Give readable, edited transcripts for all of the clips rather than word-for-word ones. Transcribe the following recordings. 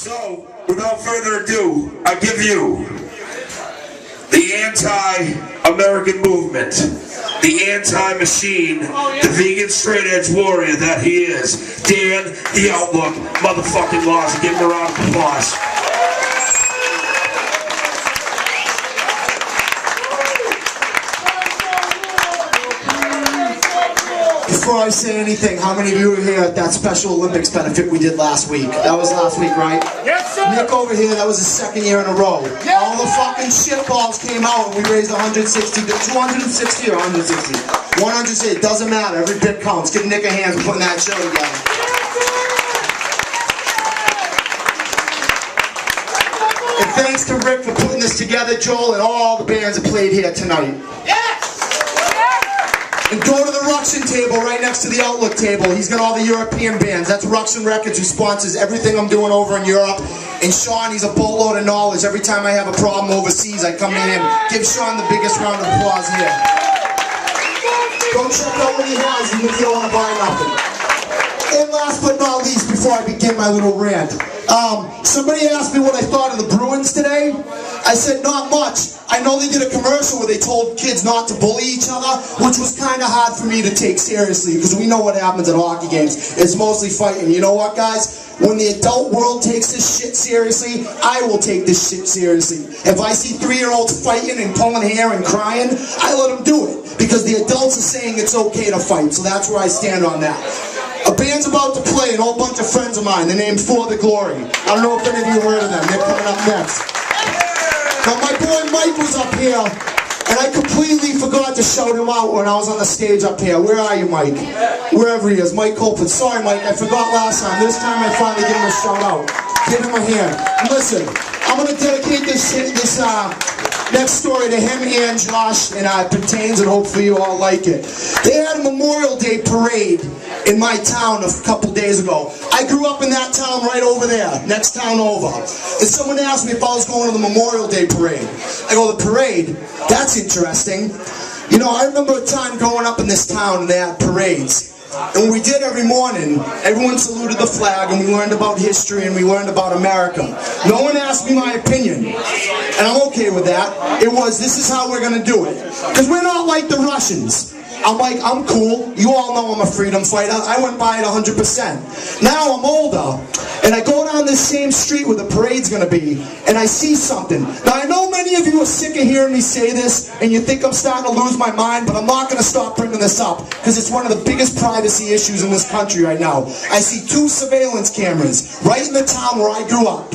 So, without further ado, I give you the anti-American movement, the anti-machine, the vegan straight-edge warrior that he is, Dan the Outlook motherfucking Lozzi. Give him a round of applause. Before I say anything, how many of you were here at that Special Olympics benefit we did last week? That was last week, right? Yes, sir! Nick over here, that was the second year in a row. Yeah. All the fucking shitballs came out and we raised 160, 260 or 160? 160, it doesn't matter, every bit counts. Give Nick a hand for putting that show together. And thanks to Rick for putting this together, Joel, and all the bands that played here tonight. And go to the Ruction table right next to the Outlook table. He's got all the European bands. That's Ruction Records, who sponsors everything I'm doing over in Europe. And Sean, he's a boatload of knowledge. Every time I have a problem overseas, I come to him. Give Sean the biggest round of applause here. Go check out what he has, even if you don't want to buy nothing. And last but not least, before I begin my little rant, somebody asked me what I thought of the Bruins today. I said, not much. I know they did a commercial where they told kids not to bully each other, which was kind of hard for me to take seriously, because we know what happens at hockey games. It's mostly fighting. You know what, guys? When the adult world takes this shit seriously, I will take this shit seriously. If I see 3-year-olds fighting and pulling hair and crying, I let them do it, because the adults are saying it's okay to fight. So that's where I stand on that. A band's about to play, an old bunch of friends of mine. They're named For the Glory. I don't know if any of you heard of them. They're coming up next. Now my boy Mike was up here, and I completely forgot to shout him out when I was on the stage up here. Where are you, Mike? Wherever he is. Mike Colford. Sorry, Mike, I forgot last time. This time I finally give him a shout out. Give him a hand. And listen, I'm going to dedicate this next story to him and Josh, and it pertains, and hopefully you all like it. They had a Memorial Day parade in my town a couple days ago. I grew up in that town right over there, next town over. And someone asked me if I was going to the Memorial Day parade. I go, the parade? That's interesting. You know, I remember a time growing up in this town and they had parades. And we did every morning, everyone saluted the flag and we learned about history and we learned about America. No one asked me my opinion. And I'm okay with that. It was, this is how we're going to do it. Because we're not like the Russians. I'm like, I'm cool. You all know I'm a freedom fighter. I went by it 100%. Now I'm older, and I go down this same street where the parade's going to be, and I see something. Now I know many of you are sick of hearing me say this, and you think I'm starting to lose my mind, but I'm not going to stop bringing this up, because it's one of the biggest privacy issues in this country right now. I see 2 surveillance cameras right in the town where I grew up.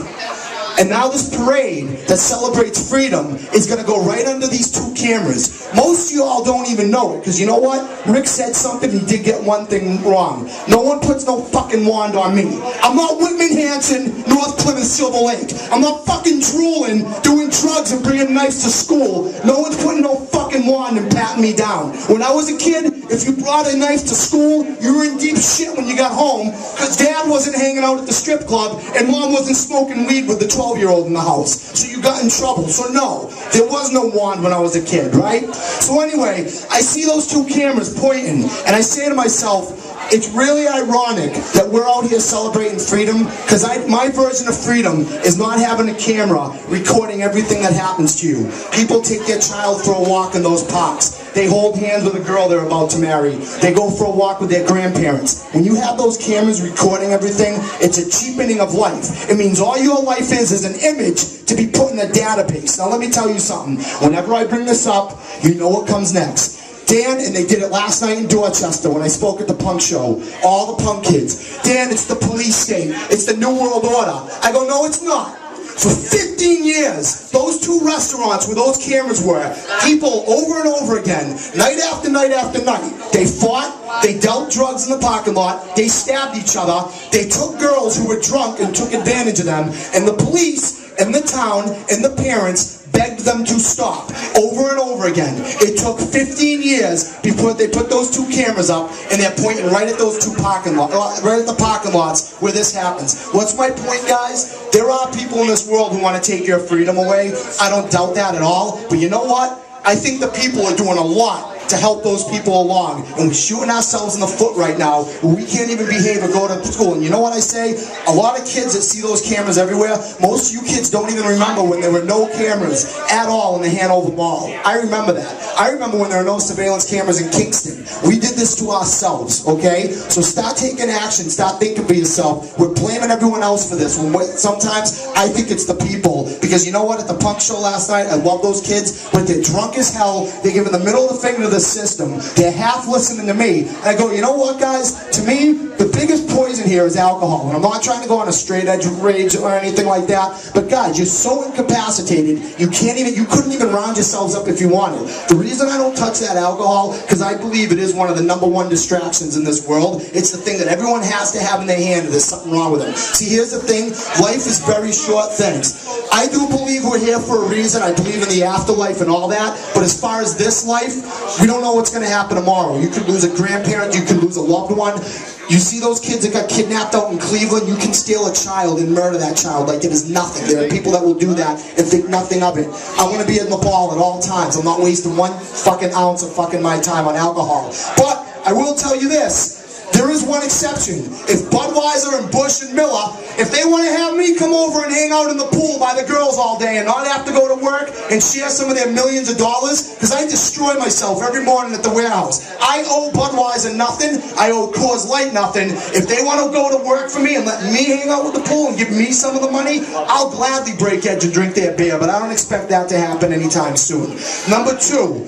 And now this parade that celebrates freedom is going to go right under these 2 cameras. Most of you all don't even know it, because you know what? Rick said something, he did get one thing wrong. No one puts no fucking wand on me. I'm not Whitman Hanson, North Plymouth, Silver Lake. I'm not fucking drooling, doing drugs and bringing knives to school. No one's putting no fucking wand and patting me down. When I was a kid, if you brought a knife to school, you were in deep shit when you got home, because Dad wasn't hanging out at the strip club and Mom wasn't smoking weed with the 12-year-old in the house. So you got in trouble. So no, there was no wand when I was a kid, right? So anyway, I see those 2 cameras pointing, and I say to myself, it's really ironic that we're out here celebrating freedom, because my version of freedom is not having a camera recording everything that happens to you. People take their child for a walk in those parks. They hold hands with a girl they're about to marry. They go for a walk with their grandparents. When you have those cameras recording everything, it's a cheapening of life. It means all your life is an image to be put in a database. Now let me tell you something. Whenever I bring this up, you know what comes next. Dan, and they did it last night in Dorchester when I spoke at the punk show. All the punk kids. Dan, it's the police state. It's the New World Order. I go, no, it's not. For 15 years, those 2 restaurants where those cameras were, people over and over again, night after night after night, they fought, they dealt drugs in the parking lot, they stabbed each other, they took girls who were drunk and took advantage of them, and the police and the town and the parents begged them to stop over and over again. It took 15 years before they put those 2 cameras up, and they're pointing right at those 2 parking lots, right at the parking lots where this happens. What's my point, guys? There are people in this world who want to take your freedom away. I don't doubt that at all. But you know what? I think the people are doing a lot to help those people along. And we're shooting ourselves in the foot right now where we can't even behave or go to school. And you know what I say? A lot of kids that see those cameras everywhere, most of you kids don't even remember when there were no cameras at all in the Hanover Mall. I remember that. I remember when there were no surveillance cameras in Kingston. We did this to ourselves, okay? So start taking action. Start thinking for yourself. We're blaming everyone else for this. Sometimes I think it's the people. Because you know what? At the punk show last night, I love those kids, but they're drunk as hell. They're giving the middle of the finger to the system. They're half listening to me. And I go, you know what, guys? To me, the biggest poison here is alcohol. And I'm not trying to go on a straight edge rage or anything like that. But guys, you're so incapacitated, you couldn't even round yourselves up if you wanted. The reason I don't touch that alcohol, because I believe it is one of the #1 distractions in this world. It's the thing that everyone has to have in their hand, and there's something wrong with them. See, here's the thing, life is very short things. I do believe we're here for a reason. I believe in the afterlife and all that. But as far as this life, we don't know what's going to happen tomorrow. You could lose a grandparent, you could lose a loved one. You see those kids that got kidnapped out in Cleveland, you can steal a child and murder that child like it is nothing. There are people that will do that and think nothing of it. I want to be in the ball at all times. I'm not wasting one fucking ounce of fucking my time on alcohol. But I will tell you this. There is one exception. If Budweiser and Busch and Miller, if they want to have me come over and hang out in the pool by the girls all day and not have to go to work and share some of their millions of dollars, because I destroy myself every morning at the warehouse. I owe Budweiser nothing. I owe Coors Light nothing. If they want to go to work for me and let me hang out with the pool and give me some of the money, I'll gladly break edge and drink their beer, but I don't expect that to happen anytime soon. Number 2.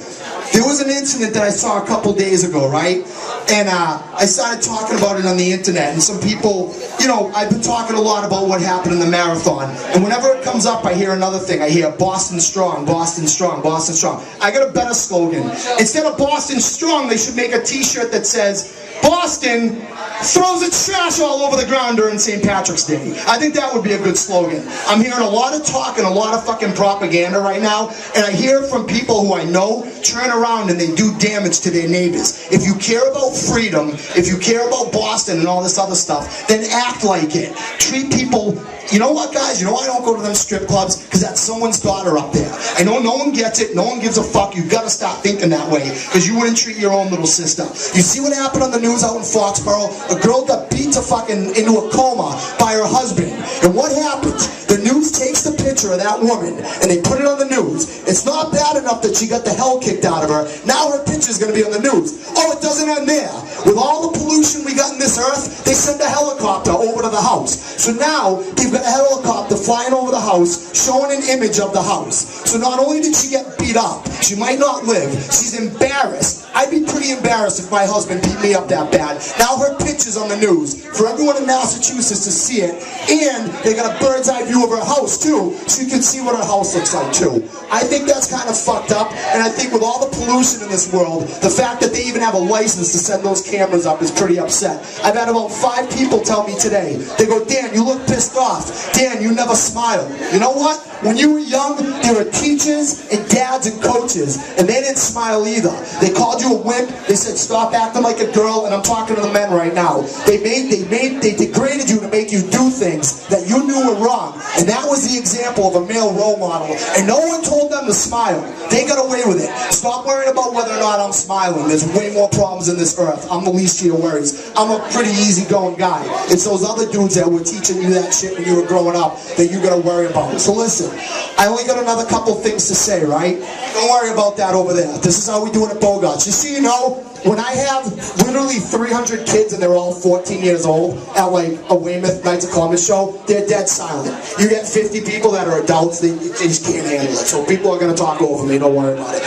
There was an incident that I saw a couple days ago, right? And I started talking about it on the internet, and some people, you know, I've been talking a lot about what happened in the marathon. And whenever it comes up, I hear another thing. I hear Boston Strong, Boston Strong, Boston Strong. I got a better slogan. Instead of Boston Strong, they should make a t-shirt that says, Boston throws its trash all over the ground during St. Patrick's Day. I think that would be a good slogan. I'm hearing a lot of talk and a lot of fucking propaganda right now, and I hear from people who I know turn around and they do damage to their neighbors. If you care about freedom, if you care about Boston and all this other stuff, then act like it. Treat people. You know what, guys? You know why I don't go to them strip clubs? Because that's someone's daughter up there. I know no one gets it. No one gives a fuck. You've got to stop thinking that way, because you wouldn't treat your own little sister. You see what happened on the news out in Foxborough? A girl got beat to fucking into a coma by her husband. And what happens? The news takes the picture of that woman and they put it on the news. It's not bad enough that she got the hell kicked out of her. Now her picture's going to be on the news. Oh, it doesn't end there. With all the pollution we got in this earth, they send a helicopter over to the house. So now they've got a helicopter flying over the house, showing an image of the house. So not only did she get beat up, she might not live. She's embarrassed. I'd be pretty embarrassed if my husband beat me up that bad. Now her picture's on the news for everyone in Massachusetts to see it, and they got a bird's eye view of her house too, so you can see what her house looks like too. I think that's kind of fucked up, and I think with all the pollution in this world, the fact that they even have a license to send those cameras up is pretty upset. I've had about 5 people tell me today, they go, Dan, you look pissed off. Dan, you never smile. You know what? When you were young, there were teachers and dads and coaches, and they didn't smile either. They called you a wimp. They said, stop acting like a girl, and I'm talking to the men right now. They degraded you to make you do things that you knew were wrong, and that was the example of a male role model, and no one told them to smile. They got away with it. Stop worrying about whether or not I'm smiling. There's way more problems in this earth. I'm the least of your worries. I'm a pretty easygoing guy. It's those other dudes that were teaching you that shit when you were growing up that you got to worry about. So listen, I only got another couple things to say, right? Don't worry about that over there. This is how we do it at Bogarts. Just so you know, when I have literally 300 kids and they're all 14 years old at like a Weymouth Knights of Columbus show, they're dead silent. You get 50 people that are adults, they just can't handle it. So people are going to talk over me, don't worry about it.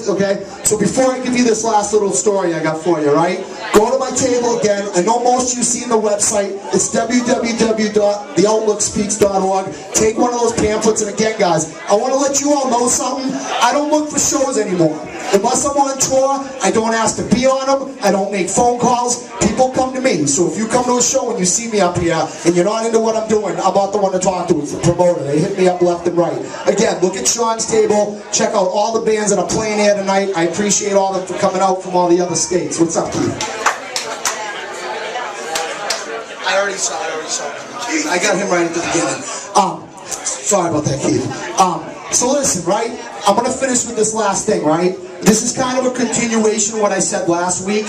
Okay? So before I give you this last little story I got for you, right? Go to my table again. I know most of you seen the website. It's www.theoutlookspeaks.org. Take one of those pamphlets, and again, guys, I want to let you all know something. I don't look for shows anymore. Unless I'm on tour, I don't ask to be on them. I don't make phone calls. People come to me. So if you come to a show and you see me up here and you're not into what I'm doing, I'm not the one to talk to. It's the promoter. They hit me up left and right. Again, look at Sean's table. Check out all the bands that are playing here tonight. I appreciate all of them for coming out from all the other states. What's up, Keith? I already saw Keith. I got him right at the beginning. Sorry about that, Keith. So listen, right? I'm going to finish with this last thing, right? This is kind of a continuation of what I said last week,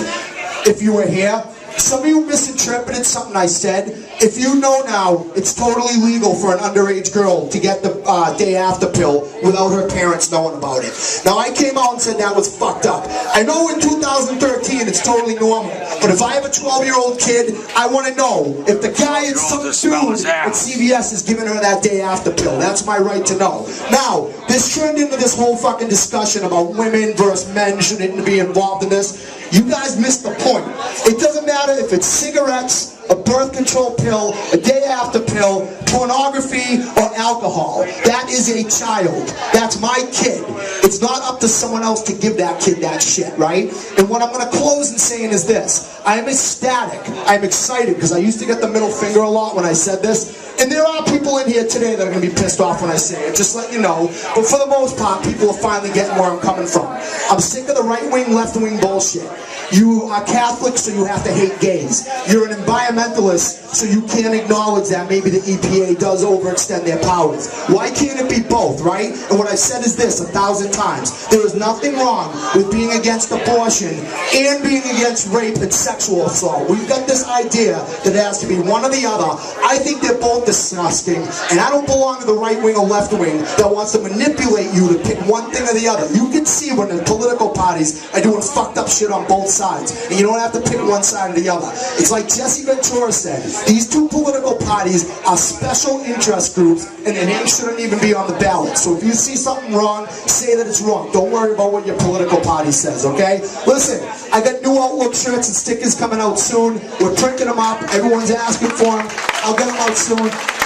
if you were here. Some of you misinterpreted something I said. If you know now, it's totally legal for an underage girl to get the day after pill without her parents knowing about it. Now, I came out and said that was fucked up. I know in 2013 it's totally normal, but if I have a 12-year-old kid, I want to know if the guy at some dude at CVS is giving her that day after pill. That's my right to know. Now, this turned into this whole fucking discussion about women versus men shouldn't be involved in this. You guys missed the point. It doesn't matter if it's cigarettes, a birth control pill, a day after pill, pornography, or alcohol. That is a child. That's my kid. It's not up to someone else to give that kid that shit, right? And what I'm going to close in saying is this. I am ecstatic. I'm excited because I used to get the middle finger a lot when I said this. And there are people in here today that are going to be pissed off when I say it, just let you know. But for the most part, people are finally getting where I'm coming from. I'm sick of the right-wing, left-wing bullshit. You are Catholic, so you have to hate gays. You're an environmentalist, so you can't acknowledge that maybe the EPA does overextend their powers. Why can't it be both, right? And what I've said is this 1,000 times. There is nothing wrong with being against abortion and being against rape and sexual assault. We've got this idea that it has to be one or the other. I think they're both disgusting, and I don't belong to the right wing or left wing that wants to manipulate you to pick one thing or the other. You can see when the political parties are doing fucked up shit on both sides, and you don't have to pick one side or the other. It's like Jesse Ventura said, these two political parties are special interest groups, and their names shouldn't even be on the ballot. So if you see something wrong, say that it's wrong. Don't worry about what your political party says, okay? Listen, I got new Outlook shirts and stickers coming out soon. We're printing them up. Everyone's asking for them. I'll get them out soon.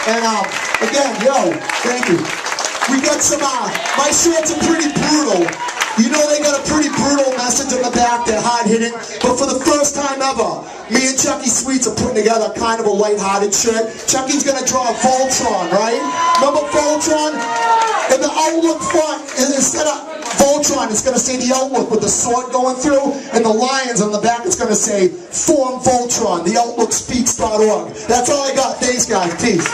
And again, yo, thank you. We got some, my shirts are pretty brutal. You know they got a pretty brutal message on the back, they're hard-hitting. But for the first time ever, me and Chucky Sweets are putting together kind of a light-hearted shirt. Chucky's gonna draw Voltron, right? Remember Voltron? In the Outlook front, instead of Voltron, it's gonna say the Outlook with the sword going through, and the lions on the back, it's gonna say, Form Voltron, theoutlookspeaks.org. That's all I got. Thanks, guys. Peace.